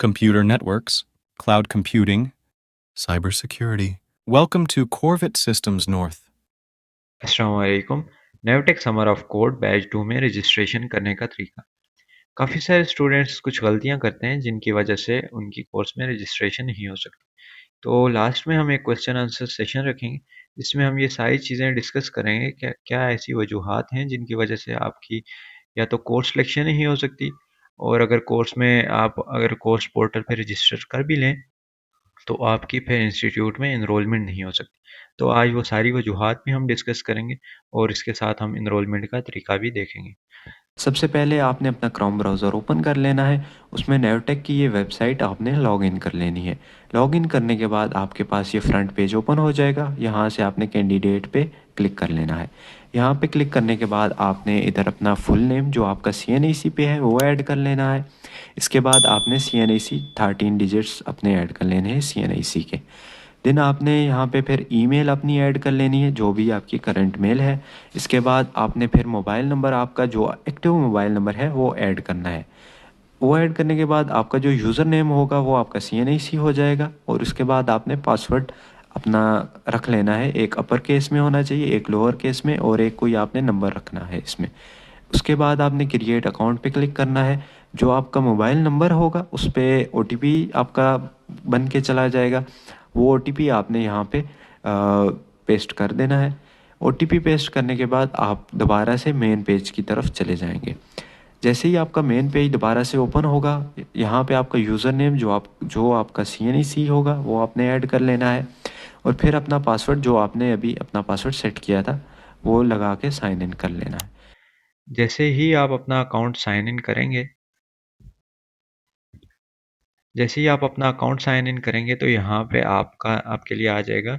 computer networks, cloud computing, cybersecurity. Welcome to Corvette Systems North. अस्सलामुअलैकुम। नेवटेक summer of code batch 2 में registration करने का तरीका। काफ़ी सारे स्टूडेंट्स कुछ गलतियां करते हैं जिनकी वजह से उनकी कोर्स में रजिस्ट्रेशन नहीं हो सकती। तो लास्ट में हम एक क्वेश्चन आंसर सेशन रखेंगे जिसमें हम ये सारी चीज़ें डिस्कस करेंगे क्या क्या ऐसी वजूहात हैं जिनकी वजह से आपकी या तो कोर्स सिलेक्शन नहीं हो सकती, और अगर कोर्स में आप अगर कोर्स पोर्टल पे रजिस्टर कर भी लें तो आपकी फिर इंस्टीट्यूट में इनरोलमेंट नहीं हो सकती। तो आज वो सारी वजूहात भी हम डिस्कस करेंगे और इसके साथ हम इनरोलमेंट का तरीका भी देखेंगे। सबसे पहले आपने अपना क्रोम ब्राउज़र ओपन कर लेना है। उसमें नेवटेक की ये वेबसाइट आपने लॉगिन कर लेनी है। लॉगिन करने के बाद आपके पास ये फ्रंट पेज ओपन हो जाएगा। यहाँ से आपने कैंडिडेट पे क्लिक कर लेना है। यहाँ पे क्लिक करने के बाद आपने इधर अपना फुल नेम जो आपका CNAC पे है वो ऐड कर लेना है। इसके बाद आपने CNAC 13 डिजिट्स अपने ऐड कर लेने हैं CNAC के। देन आपने यहाँ पे फिर ईमेल अपनी ऐड कर लेनी है जो भी आपकी करंट मेल है। इसके बाद आपने फिर मोबाइल नंबर आपका जो एक्टिव मोबाइल नंबर है वो ऐड करना है। वो ऐड करने के बाद आपका जो यूज़र नेम होगा वो आपका CNAC हो जाएगा, और उसके बाद आपने पासवर्ड अपना रख लेना है। एक अपर केस में होना चाहिए, एक लोअर केस में, और एक कोई आपने नंबर रखना है इसमें। उसके बाद आपने क्रिएट अकाउंट पे क्लिक करना है। जो आपका मोबाइल नंबर होगा उस पर OTP आपका बन के चला जाएगा। वो OTP आपने यहाँ पे पेस्ट कर देना है। OTP पेस्ट करने के बाद आप दोबारा से मेन पेज की तरफ चले जाएंगे। जैसे ही आपका मेन पेज दोबारा से ओपन होगा, यहाँ पे आपका यूज़र नेम जो आपका CNAC होगा वो आपने ऐड कर लेना है, और फिर अपना पासवर्ड जो आपने अभी अपना पासवर्ड सेट किया था वो लगा के साइन इन कर लेना है। जैसे ही आप अपना अकाउंट साइन इन करेंगे जैसे ही आप अपना अकाउंट साइन इन करेंगे तो यहाँ पे आपका आपके लिए आ जाएगा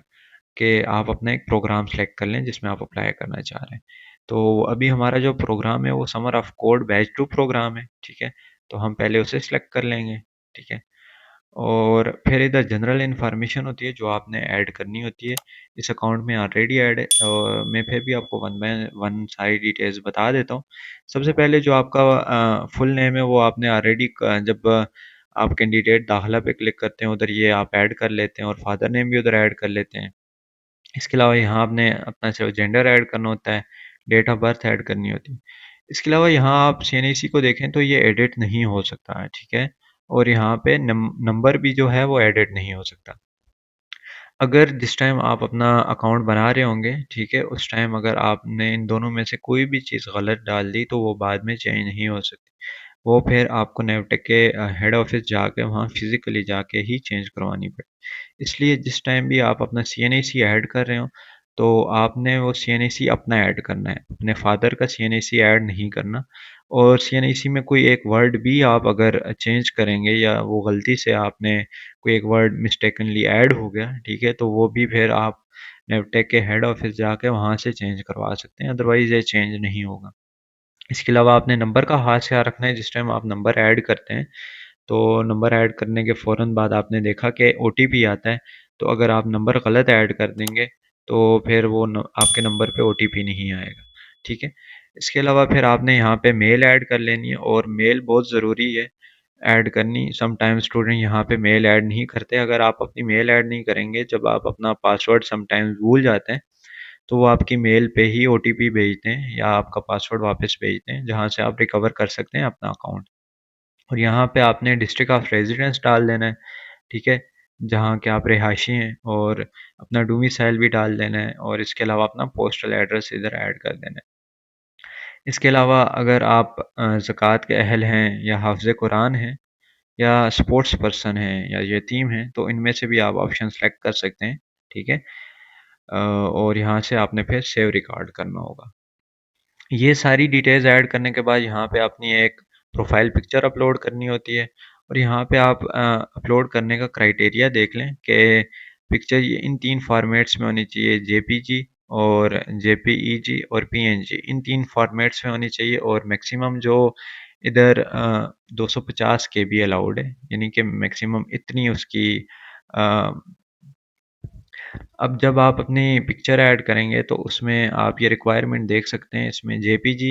कि आप अपना एक प्रोग्राम सेलेक्ट कर लें जिसमें आप अप्लाई करना चाह रहे हैं। तो अभी हमारा जो प्रोग्राम है वो summer of code batch 2 program है, ठीक है। तो हम पहले उसे सिलेक्ट कर लेंगे, ठीक है। और फिर इधर जनरल इन्फॉर्मेशन होती है जो आपने ऐड करनी होती है। इस अकाउंट में ऑलरेडी ऐड है और मैं फिर भी आपको वन बाय वन सारी डिटेल्स बता देता हूँ। सबसे पहले जो आपका फुल नेम है वो आपने ऑलरेडी जब आप कैंडिडेट दाखिला पे क्लिक करते हैं उधर ये आप ऐड कर लेते हैं और फादर नेम भी उधर ऐड कर लेते हैं। इसके अलावा यहाँ आपने अपना जो जेंडर ऐड करना होता है, डेट ऑफ बर्थ ऐड करनी होती है। इसके अलावा यहाँ आप CNAC को देखें तो ये एडिट नहीं हो सकता है, ठीक है। और यहाँ पे नंबर भी जो है वो एडिट नहीं हो सकता। अगर जिस टाइम आप अपना अकाउंट बना रहे होंगे, ठीक है, उस टाइम अगर आपने इन दोनों में से कोई भी चीज़ गलत डाल दी तो वो बाद में चेंज नहीं हो सकती। वो फिर आपको नेवटेक के हेड ऑफिस जाके वहाँ फिजिकली जाके ही चेंज करवानी पड़े। इसलिए जिस टाइम भी आप अपना CNAC ऐड कर रहे हो तो आपने वो CNAC अपना ऐड करना है, अपने फादर का CNAC ऐड नहीं करना। और CNAC में कोई एक वर्ड भी आप अगर चेंज करेंगे या वो गलती से आपने कोई एक वर्ड मिस्टेकनली ऐड हो गया, ठीक है, तो वो भी फिर आप नेवटेक के हेड ऑफिस जाके वहाँ से चेंज करवा सकते हैं, अदरवाइज ये चेंज नहीं होगा। इसके अलावा आपने नंबर का खास ख्याल रखना है जिस टाइम आप नंबर ऐड करते हैं। तो नंबर ऐड करने के फ़ौरन बाद आपने देखा कि OTP आता है, तो अगर आप नंबर गलत ऐड कर देंगे तो फिर वो आपके नंबर पे OTP नहीं आएगा, ठीक है। इसके अलावा फिर आपने यहाँ पे मेल ऐड कर लेनी है और मेल बहुत ज़रूरी है ऐड करनी। समटाइम्स स्टूडेंट यहाँ पे मेल ऐड नहीं करते। अगर आप अपनी मेल ऐड नहीं करेंगे, जब आप अपना पासवर्ड समटाइम्स भूल जाते हैं तो वो आपकी मेल पे ही OTP भेजते हैं या आपका पासवर्ड वापस भेजते हैं जहाँ से आप रिकवर कर सकते हैं अपना अकाउंट। और यहाँ पे आपने डिस्ट्रिक्ट ऑफ रेजिडेंस डाल देना है, ठीक है, जहाँ के आप रिहायशी हैं, और अपना डोमिसाइल भी डाल देना है, और इसके अलावा अपना पोस्टल एड्रेस इधर ऐड कर देना है। इसके अलावा अगर आप ज़कात के अहल हैं या हाफ़िज़ कुरान हैं या स्पोर्ट्स पर्सन हैं या यतीम हैं तो इनमें से भी आप ऑप्शन सेलेक्ट कर सकते हैं, ठीक है। और यहाँ से आपने फिर सेव रिकॉर्ड करना होगा। ये सारी डिटेल्स ऐड करने के बाद यहाँ पे अपनी एक प्रोफाइल पिक्चर अपलोड करनी होती है। और यहाँ पे आप अपलोड करने का क्राइटेरिया देख लें कि पिक्चर ये इन 3 फॉर्मेट्स में होनी चाहिए, JPG और JPEG और PNG, इन 3 फॉर्मेट्स में होनी चाहिए। और मैक्सिमम जो इधर 250 KB अलाउड है, यानी कि मैक्सिमम इतनी उसकी अ, अब जब आप अपनी पिक्चर ऐड करेंगे तो उसमें आप ये रिक्वायरमेंट देख सकते हैं। इसमें JPG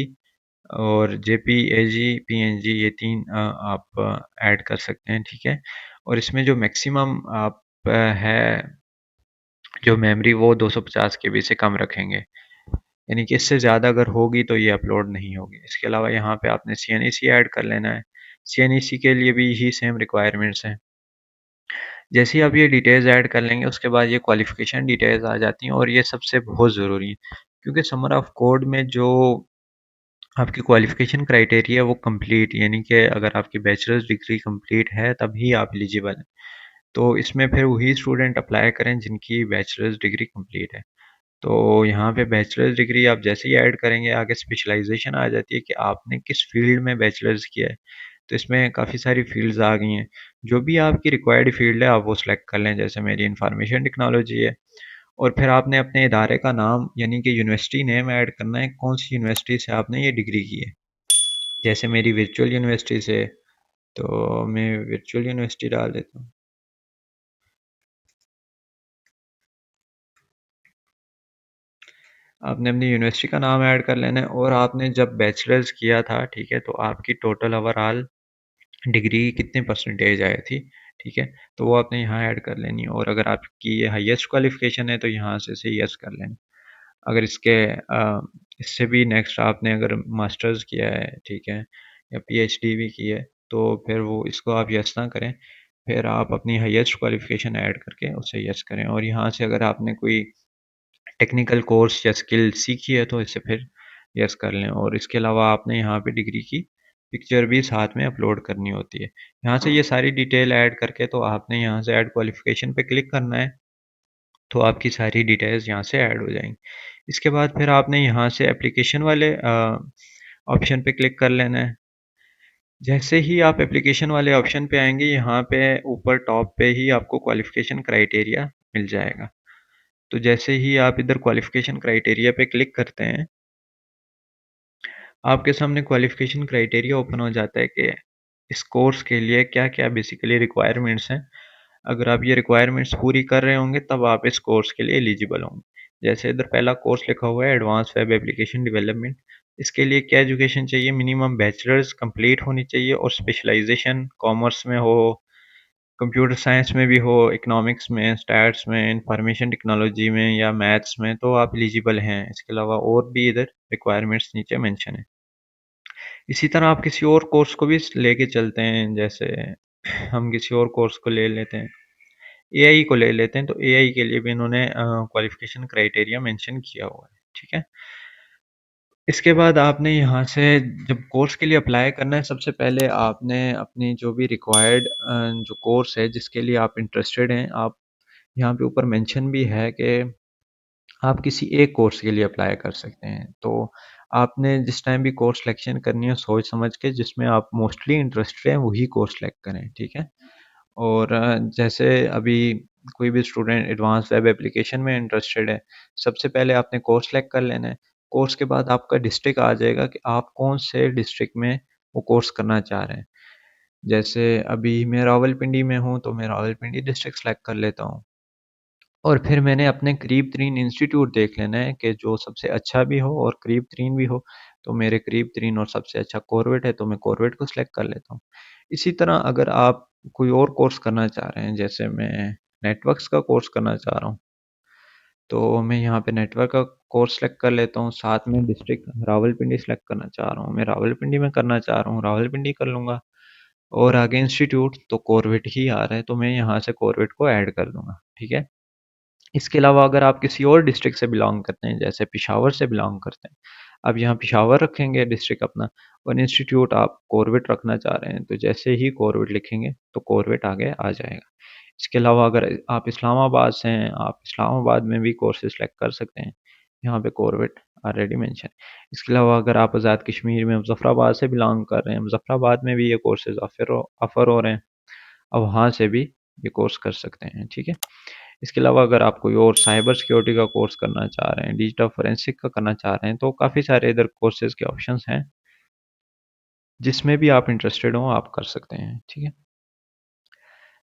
और जेपीएजी, पीएनजी ये 3 आप ऐड कर सकते हैं, ठीक है। और इसमें जो मैक्सिमम आप है जो मेमोरी वो 250 केबी से कम रखेंगे, यानी कि इससे ज़्यादा अगर होगी तो ये अपलोड नहीं होगी। इसके अलावा यहाँ पे आपने CNEC ऐड कर लेना है। CNEC के लिए भी यही सेम रिक्वायरमेंट्स हैं। जैसे ही आप ये डिटेल्स ऐड कर लेंगे उसके बाद ये क्वालिफिकेशन डिटेल्स आ जाती हैं और ये सबसे बहुत ज़रूरी है, क्योंकि समर ऑफ कोड में जो आपकी क्वालिफिकेशन क्राइटेरिया वो कंप्लीट, यानी कि अगर आपकी बैचलर्स डिग्री कंप्लीट है तभी आप एलिजिबल हैं। तो इसमें फिर वही स्टूडेंट अप्लाई करें जिनकी बैचलर्स डिग्री कंप्लीट है। तो यहाँ पे बैचलर्स डिग्री आप जैसे ही ऐड करेंगे आगे स्पेशलाइजेशन आ जाती है कि आपने किस फील्ड में बैचलर्स किया है। तो इसमें काफ़ी सारी फील्ड्स आ गई हैं। जो भी आपकी रिक्वायर्ड फील्ड है आप वो सिलेक्ट कर लें, जैसे मेरी इंफॉर्मेशन टेक्नोलॉजी है। और फिर आपने अपने इदारे का नाम यानी कि यूनिवर्सिटी नेम ऐड करना है, कौन सी यूनिवर्सिटी से आपने ये डिग्री की है। जैसे मेरी वर्चुअल यूनिवर्सिटी से, तो मैं वर्चुअल यूनिवर्सिटी डाल देता हूँ। आपने अपनी यूनिवर्सिटी का नाम ऐड कर लेना है और आपने जब बैचलर्स किया था, ठीक है, तो आपकी टोटल ओवरऑल डिग्री कितने परसेंटेज आई थी, ठीक है, तो वो आपने यहाँ ऐड कर लेनी है। और अगर आपकी ये हाईएस्ट क्वालिफिकेशन है तो यहाँ से यस कर लेना। अगर इससे भी नेक्स्ट आपने अगर मास्टर्स किया है, ठीक है, या पीएचडी भी की है, तो फिर वो इसको आप यस ना करें, फिर आप अपनी हाईएस्ट क्वालिफिकेशन ऐड करके उसे यस करें। और यहाँ से अगर आपने कोई टेक्निकल कोर्स या स्किल सीखी है तो इसे फिर यस कर लें। और इसके अलावा आपने यहाँ पे डिग्री की पिक्चर भी साथ में अपलोड करनी होती है। यहाँ से ये सारी डिटेल ऐड करके तो आपने यहाँ से ऐड क्वालिफिकेशन पे क्लिक करना है, तो आपकी सारी डिटेल्स यहाँ से ऐड हो जाएंगी। इसके बाद फिर आपने यहाँ से एप्लीकेशन वाले ऑप्शन पे क्लिक कर लेना है। जैसे ही आप एप्लीकेशन वाले ऑप्शन पे आएंगे, यहाँ पे ऊपर टॉप पे ही आपको क्वालिफिकेशन क्राइटेरिया मिल जाएगा। तो जैसे ही आप इधर क्वालिफिकेशन क्राइटेरिया पे क्लिक करते हैं, आपके सामने क्वालिफिकेशन क्राइटेरिया ओपन हो जाता है कि इस कोर्स के लिए क्या-क्या बेसिकली रिक्वायरमेंट्स हैं। अगर आप ये रिक्वायरमेंट्स पूरी कर रहे होंगे तब आप इस कोर्स के लिए एलिजिबल होंगे। जैसे इधर पहला कोर्स लिखा हुआ है एडवांस वेब एप्लीकेशन डेवलपमेंट। इसके लिए क्या एजुकेशन चाहिए, मिनिमम बैचलर्स कंप्लीट होनी चाहिए और स्पेशलाइजेशन कॉमर्स में हो, कंप्यूटर साइंस में भी हो, इकोनॉमिक्स में, स्टैट्स में, इंफॉर्मेशन टेक्नोलॉजी में या मैथ्स में, तो आप एलिजिबल हैं। इसके अलावा और भी इधर रिक्वायरमेंट्स नीचे मेंशन है। इसी तरह आप किसी और कोर्स को भी लेके चलते हैं, जैसे हम किसी और कोर्स को ले लेते हैं, एआई को ले लेते हैं, तो एआई के लिए भी इन्होंने क्वालिफिकेशन क्राइटेरिया मेंशन किया हुआ है, ठीक है। इसके बाद आपने यहाँ से जब कोर्स के लिए अप्लाई करना है, सबसे पहले आपने अपनी जो भी रिक्वायर्ड जो कोर्स है जिसके लिए आप इंटरेस्टेड हैं, आप यहाँ पे ऊपर मेंशन भी है कि आप किसी एक कोर्स के लिए अप्लाई कर सकते हैं। तो आपने जिस टाइम भी कोर्स सिलेक्शन करनी है सोच समझ के जिसमें आप मोस्टली इंटरेस्टेड हैं वही कोर्स सेलेक्ट करें, ठीक है। और जैसे अभी कोई भी स्टूडेंट एडवांस वेब एप्लीकेशन में इंटरेस्टेड है, सबसे पहले आपने कोर्स सेलेक्ट कर लेना है। कोर्स के बाद आपका डिस्ट्रिक्ट आ जाएगा कि आप कौन से डिस्ट्रिक्ट में वो कोर्स करना चाह रहे हैं। जैसे अभी मैं रावलपिंडी में हूँ तो मैं रावलपिंडी डिस्ट्रिक्ट सेलेक्ट कर लेता हूँ। और फिर मैंने अपने करीब तरीन इंस्टीट्यूट देख लेना है कि जो सबसे अच्छा भी हो और करीब तरीन भी हो। तो मेरे करीब तरीन और सबसे अच्छा कॉर्बेट है तो मैं कॉर्बेट को सिलेक्ट कर लेता हूँ। इसी तरह अगर आप कोई और कोर्स करना चाह रहे हैं, जैसे मैं नेटवर्क्स का कोर्स करना चाह रहा हूँ, तो मैं यहाँ पे नेटवर्क का कोर्स सेलेक्ट कर लेता हूँ। साथ में डिस्ट्रिक्ट रावलपिंडी सेलेक्ट करना चाह रहा हूँ, मैं रावलपिंडी में करना चाह रहा हूँ, रावलपिंडी कर लूँगा। और आगे इंस्टीट्यूट तो कॉर्बेट ही आ रहा है तो मैं यहाँ से कॉर्बेट को ऐड कर दूंगा, ठीक है। इसके अलावा अगर आप किसी और डिस्ट्रिक्ट से बिलोंग करते हैं, जैसे पेशावर से बिलोंग करते हैं, अब यहाँ पेशावर रखेंगे डिस्ट्रिक्ट अपना, और इंस्टीट्यूट आप कॉर्बेट रखना चाह रहे हैं, तो जैसे ही कॉर्बेट लिखेंगे तो कॉर्बेट आगे आ जाएगा। इसके अलावा अगर आप इस्लामाबाद से हैं, आप इस्लामाबाद में भी कोर्सेज सेलेक्ट कर सकते हैं, यहाँ पे कॉर्बेट ऑलरेडी मेंशन। इसके अलावा अगर आप आज़ाद कश्मीर में मुजफ्फराबाद से बिलोंग कर रहे हैं, मुजफ्फराबाद में भी ये कोर्सेज ऑफर हो रहे हैं, अब वहाँ से भी ये कोर्स कर सकते हैं, ठीक है। इसके अलावा अगर आप कोई और साइबर सिक्योरिटी का कोर्स करना चाह रहे हैं, डिजिटल फोरेंसिक का करना चाह रहे हैं, तो काफ़ी सारे इधर कोर्सेज के ऑप्शंस हैं, जिसमें भी आप इंटरेस्टेड हो आप कर सकते हैं, ठीक है।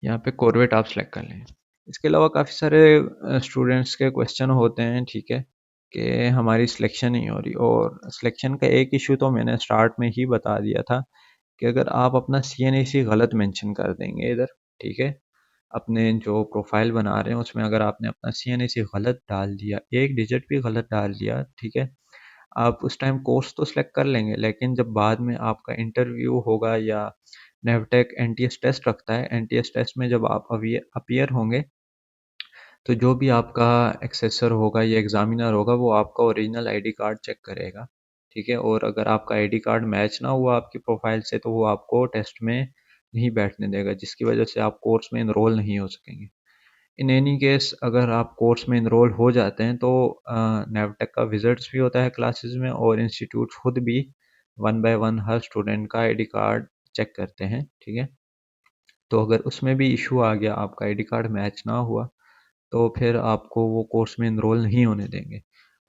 यहाँ पे कॉर्बेट आप सेलेक्ट कर लें। इसके अलावा काफ़ी सारे स्टूडेंट्स के क्वेश्चन होते हैं, ठीक है। कि हमारी सिलेक्शन नहीं हो रही। और सिलेक्शन का एक इशू तो मैंने स्टार्ट में ही बता दिया था कि अगर आप अपना CNAC गलत मेंशन कर देंगे इधर, ठीक है, अपने जो प्रोफाइल बना रहे हैं उसमें अगर आपने अपना CNAC गलत डाल दिया, एक डिजिट भी गलत डाल दिया, ठीक है, आप उस टाइम कोर्स तो सिलेक्ट कर लेंगे, लेकिन जब बाद में आपका इंटरव्यू होगा या नेवटेक NTS टेस्ट रखता है, NTS टेस्ट में जब आप अपीयर होंगे तो जो भी आपका एक्सेसर होगा या एग्जामिनर होगा वो आपका ओरिजिनल आईडी कार्ड चेक करेगा, ठीक है। और अगर आपका आईडी कार्ड मैच ना हुआ आपकी प्रोफाइल से तो वो आपको टेस्ट में नहीं बैठने देगा, जिसकी वजह से आप कोर्स में इनरोल नहीं हो सकेंगे। इन एनी केस अगर आप कोर्स में इनरोल हो जाते हैं तो नेवटेक का विजिट्स भी होता है क्लासेस में, और इंस्टीट्यूट खुद भी 1 बाय 1 हर स्टूडेंट का आईडी कार्ड चेक करते हैं, ठीक है। तो अगर उसमें भी इशू आ गया, आपका आईडी कार्ड मैच ना हुआ, तो फिर आपको वो कोर्स में इनरोल नहीं होने देंगे।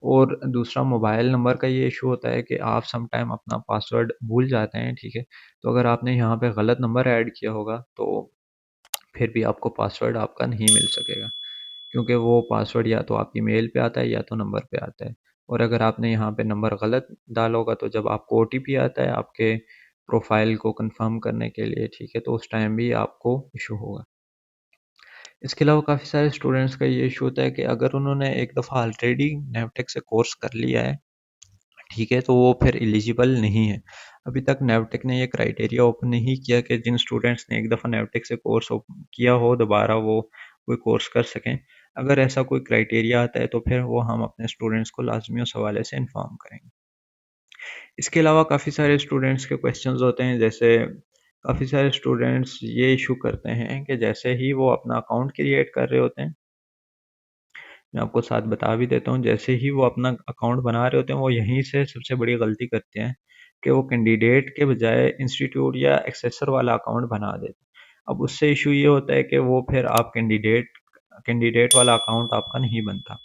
और दूसरा मोबाइल नंबर का ये इशू होता है कि आप सम टाइम अपना पासवर्ड भूल जाते हैं, ठीक है। तो अगर आपने यहाँ पे गलत नंबर ऐड किया होगा तो फिर भी आपको पासवर्ड आपका नहीं मिल सकेगा, क्योंकि वो पासवर्ड या तो आपकी मेल पे आता है या तो नंबर पे आता है। और अगर आपने यहाँ पे नंबर गलत डाला होगा तो जब आपको OTP आता है आपके प्रोफाइल को कंफर्म करने के लिए, ठीक है, तो उस टाइम भी आपको इशू होगा। इसके अलावा काफ़ी सारे स्टूडेंट्स का ये इशू होता है कि अगर उन्होंने एक दफ़ा ऑलरेडी नेवटेक से कोर्स कर लिया है, ठीक है, तो वो फिर एलिजिबल नहीं है। अभी तक नेवटेक ने ये क्राइटेरिया ओपन नहीं किया कि जिन स्टूडेंट्स ने एक दफ़ा नेवटेक से कोर्स किया हो दोबारा वो कोई कोर्स कर सकें। अगर ऐसा कोई क्राइटेरिया आता है तो फिर वो हम अपने स्टूडेंट्स को लाजमी उस हवाले से इन्फॉर्म करेंगे। इसके अलावा काफ़ी सारे स्टूडेंट्स के क्वेश्चंस होते हैं, जैसे काफ़ी सारे स्टूडेंट्स ये इशू करते हैं कि जैसे ही वो अपना अकाउंट क्रिएट कर रहे होते हैं, मैं आपको साथ बता भी देता हूँ, जैसे ही वो अपना अकाउंट बना रहे होते हैं वो यहीं से सबसे बड़ी गलती करते हैं कि वो कैंडिडेट के बजाय इंस्टीट्यूट या एक्सेसर वाला अकाउंट बना देते हैं। अब उससे इशू ये होता है कि वो फिर आप कैंडिडेट वाला अकाउंट आपका नहीं बनता,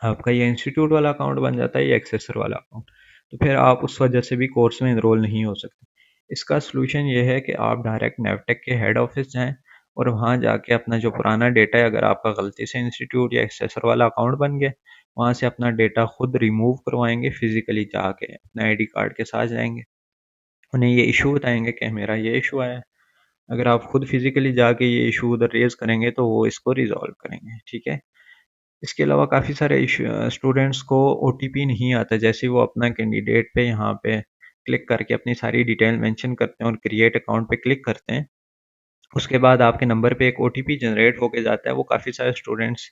आपका ये इंस्टीट्यूट वाला अकाउंट बन जाता है या एक्सेसर वाला अकाउंट। तो फिर आप उस वजह से भी कोर्स में इनरोल नहीं हो सकते। इसका सलूशन ये है कि आप डायरेक्ट नेवटेक के हेड ऑफिस जाएं और वहाँ जाके अपना जो पुराना डेटा है, अगर आपका गलती से इंस्टीट्यूट या एक्सेसर वाला अकाउंट बन गया, वहाँ से अपना डेटा खुद रिमूव करवाएंगे, फिजिकली जाके अपने आईडी कार्ड के साथ जाएंगे, उन्हें ये इशू बताएंगे कि मेरा ये इशू आया है। अगर आप खुद फिजिकली जाके ये इशू उधर रेज करेंगे तो वो इसको रिजॉल्व करेंगे, ठीक है। इसके अलावा काफ़ी सारे स्टूडेंट्स को OTP नहीं आता, जैसे ही वो अपना कैंडिडेट पे यहाँ पे क्लिक करके अपनी सारी डिटेल मेंशन करते हैं और क्रिएट अकाउंट पे क्लिक करते हैं, उसके बाद आपके नंबर पे एक OTP जनरेट होके जाता है। वो काफ़ी सारे स्टूडेंट्स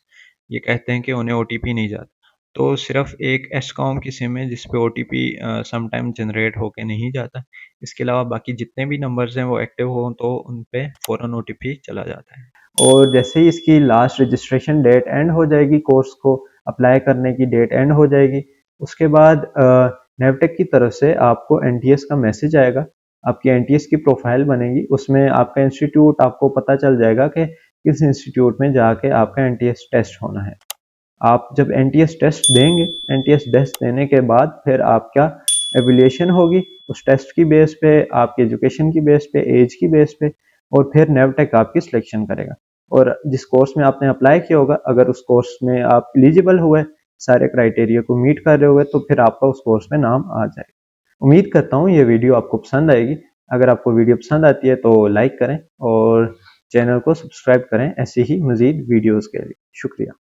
ये कहते हैं कि उन्हें OTP नहीं जाता। तो सिर्फ एक एस्कॉम की सिम है जिस पे OTP सम टाइम जनरेट होके नहीं जाता। इसके अलावा बाकी जितने भी नंबर्स हैं वो एक्टिव हों तो उन पे फ़ौरन OTP चला जाता है। और जैसे ही इसकी लास्ट रजिस्ट्रेशन डेट एंड हो जाएगी, कोर्स को अप्लाई करने की डेट एंड हो जाएगी, उसके बाद नेवटेक की तरफ से आपको NTS का मैसेज आएगा, आपकी NTS की प्रोफाइल बनेगी, उसमें आपका इंस्टीट्यूट आपको पता चल जाएगा कि किस इंस्टीट्यूट में जाके आपका NTS टेस्ट होना है। आप जब NTS टेस्ट देंगे, NTS टेस्ट देने के बाद फिर आपका एवल्यूएशन होगी उस टेस्ट की बेस पे, आपकी एजुकेशन की बेस पे, एज की बेस पे, और फिर नेवटेक आपकी सिलेक्शन करेगा। और जिस कोर्स में आपने अप्लाई किया होगा, अगर उस कोर्स में आप एलिजिबल हुए, सारे क्राइटेरिया को मीट कर रहे हुए, तो फिर आपका उस कोर्स में नाम आ जाएगा। उम्मीद करता हूँ ये वीडियो आपको पसंद आएगी। अगर आपको वीडियो पसंद आती है तो लाइक करें और चैनल को सब्सक्राइब करें ऐसी ही मज़ीद वीडियोज़ के लिए। शुक्रिया।